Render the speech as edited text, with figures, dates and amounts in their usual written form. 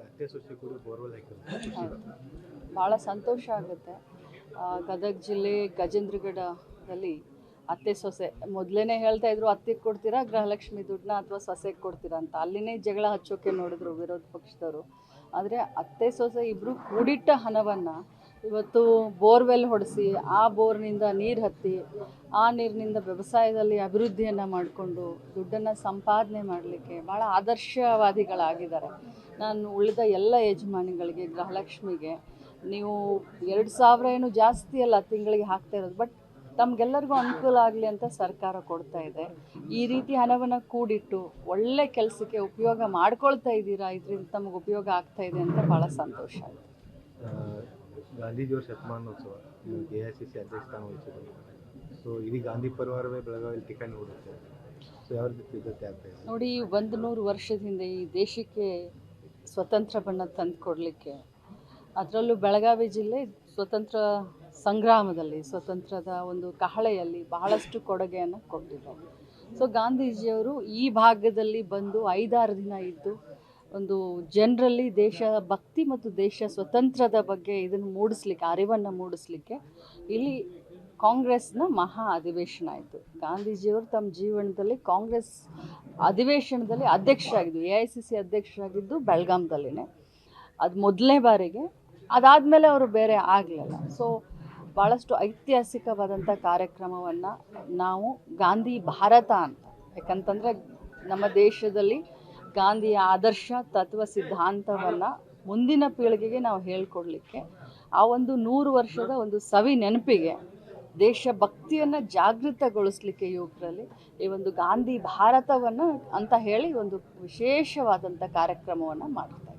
ಅತ್ತೆ ಸೊಸೆ ಕೂಡ ಬೋರ್ವೆಲ್ ಹಾಕಿದ್ರು. ಭಾಳ ಸಂತೋಷ ಆಗುತ್ತೆ. ಗದಗ ಜಿಲ್ಲೆ ಗಜೇಂದ್ರಗಢದಲ್ಲಿ ಅತ್ತೆ ಸೊಸೆ ಮೊದಲೇ ಹೇಳ್ತಾ ಇದ್ರು, ಅತ್ತೆಗೆ ಕೊಡ್ತೀರಾ ಗೃಹಲಕ್ಷ್ಮಿ ದುಡ್ಡನ್ನ ಅಥವಾ ಸೊಸೆಗೆ ಕೊಡ್ತೀರಾ ಅಂತ. ಅಲ್ಲಿನೇ ಜಗಳ ಹಚ್ಚೋಕೆ ನೋಡಿದ್ರು ವಿರೋಧ ಪಕ್ಷದವರು. ಆದರೆ ಅತ್ತೆ ಸೊಸೆ ಇಬ್ಬರು ಕೂಡಿಟ್ಟ ಹಣವನ್ನು ಇವತ್ತು ಬೋರ್ವೆಲ್ ಹೊಡೆಸಿ ಆ ಬೋರ್ನಿಂದ ನೀರು ಹತ್ತಿ ಆ ನೀರಿನಿಂದ ವ್ಯವಸಾಯದಲ್ಲಿ ಅಭಿವೃದ್ಧಿಯನ್ನು ಮಾಡಿಕೊಂಡು ದುಡ್ಡನ್ನು ಸಂಪಾದನೆ ಮಾಡಲಿಕ್ಕೆ ಭಾಳ ಆದರ್ಶವಾದಿಗಳಾಗಿದ್ದಾರೆ. ನಾನು ಉಳಿದ ಎಲ್ಲ ಯಜಮಾನಿಗಳಿಗೆ ಗೃಹಲಕ್ಷ್ಮಿಗೆ ನೀವು 2,000 ಏನು ಜಾಸ್ತಿ ಅಲ್ಲ ತಿಂಗಳಿಗೆ ಹಾಕ್ತಾ ಇರೋದು, ಬಟ್ ತಮಗೆಲ್ಲರಿಗೂ ಅನುಕೂಲ ಆಗಲಿ ಅಂತ ಸರ್ಕಾರ ಕೊಡ್ತಾ ಇದೆ. ಈ ರೀತಿ ಹಣವನ್ನು ಕೂಡಿಟ್ಟು ಒಳ್ಳೆ ಕೆಲಸಕ್ಕೆ ಉಪಯೋಗ ಮಾಡ್ಕೊಳ್ತಾ ಇದ್ದೀರಾ, ಇದರಿಂದ ತಮಗೆ ಉಪಯೋಗ ಆಗ್ತಾ ಇದೆ ಅಂತ ಭಾಳ ಸಂತೋಷ ಆಯಿತು. ಗಾಂಧೀಜಿಯವರ ಶತಮಾನೋತ್ಸವ AICC ಅಧ್ಯಕ್ಷ ಸ್ಥಾನ ವಹಿಸಿದ್ರು. ಸೊ ಇಡೀ ಗಾಂಧಿ ಪರಿವಾರವೇ ಬೆಳಗಾವಿಯಲ್ಲಿ ಟಿಕೆಟ್ ನೀಡುತ್ತೆ. ಸೊ ಯಾವ ರೀತಿ ಸಿದ್ಧತೆ ಆಗ್ತಾ ಇದೆ ನೋಡಿ, 100 ವರ್ಷದ ಹಿಂದೆ ಈ ದೇಶಕ್ಕೆ ಸ್ವತಂತ್ರ ಬಣ್ಣ ತಂದು ಕೊಡಲಿಕ್ಕೆ, ಅದರಲ್ಲೂ ಬೆಳಗಾವಿ ಜಿಲ್ಲೆ ಸ್ವತಂತ್ರ ಸಂಗ್ರಾಮದಲ್ಲಿ ಸ್ವತಂತ್ರದ ಒಂದು ಕಹಳೆಯಲ್ಲಿ ಬಹಳಷ್ಟು ಕೊಡುಗೆಯನ್ನು ಕೊಟ್ಟಿದ್ದಾರೆ. ಸೊ ಗಾಂಧೀಜಿಯವರು ಈ ಭಾಗದಲ್ಲಿ ಬಂದು 5-6 ದಿನ ಇದ್ದು ಒಂದು ಜನರಲ್ಲಿ ದೇಶ ಭಕ್ತಿ ಮತ್ತು ದೇಶ ಸ್ವತಂತ್ರದ ಬಗ್ಗೆ ಇದನ್ನು ಮೂಡಿಸ್ಲಿಕ್ಕೆ, ಅರಿವನ್ನು ಮೂಡಿಸ್ಲಿಕ್ಕೆ ಇಲ್ಲಿ ಕಾಂಗ್ರೆಸ್ನ ಮಹಾ ಅಧಿವೇಶನ ಆಯಿತು. ಗಾಂಧೀಜಿಯವರು ತಮ್ಮ ಜೀವನದಲ್ಲಿ ಕಾಂಗ್ರೆಸ್ ಅಧಿವೇಶನದಲ್ಲಿ ಅಧ್ಯಕ್ಷರಾಗಿದ್ದು, AICC ಅಧ್ಯಕ್ಷರಾಗಿದ್ದು ಬೆಳಗಾಂದಲ್ಲಿನೇ. ಅದು ಮೊದಲನೇ ಬಾರಿಗೆ. ಅದಾದಮೇಲೆ ಅವರು ಬೇರೆ ಆಗಲಿಲ್ಲ. ಸೊ ಭಾಳಷ್ಟು ಐತಿಹಾಸಿಕವಾದಂಥ ಕಾರ್ಯಕ್ರಮವನ್ನು ನಾವು ಗಾಂಧಿ ಭಾರತ ಅಂತ, ಯಾಕಂತಂದರೆ ನಮ್ಮ ದೇಶದಲ್ಲಿ ಗಾಂಧಿಯ ಆದರ್ಶ ತತ್ವ ಸಿದ್ಧಾಂತವನ್ನು ಮುಂದಿನ ಪೀಳಿಗೆಗೆ ನಾವು ಹೇಳ್ಕೊಡ್ಲಿಕ್ಕೆ, ಆ ಒಂದು 100 ವರ್ಷದ ಒಂದು ಸವಿ ನೆನಪಿಗೆ ದೇಶಭಕ್ತಿಯನ್ನು ಜಾಗೃತಗೊಳಿಸ್ಲಿಕ್ಕೆ ಯುವಕರಲ್ಲಿ ಈ ಒಂದು ಗಾಂಧಿ ಭಾರತವನ್ನು ಅಂತ ಹೇಳಿ ಒಂದು ವಿಶೇಷವಾದಂಥ ಕಾರ್ಯಕ್ರಮವನ್ನು ಮಾಡ್ತಾರೆ.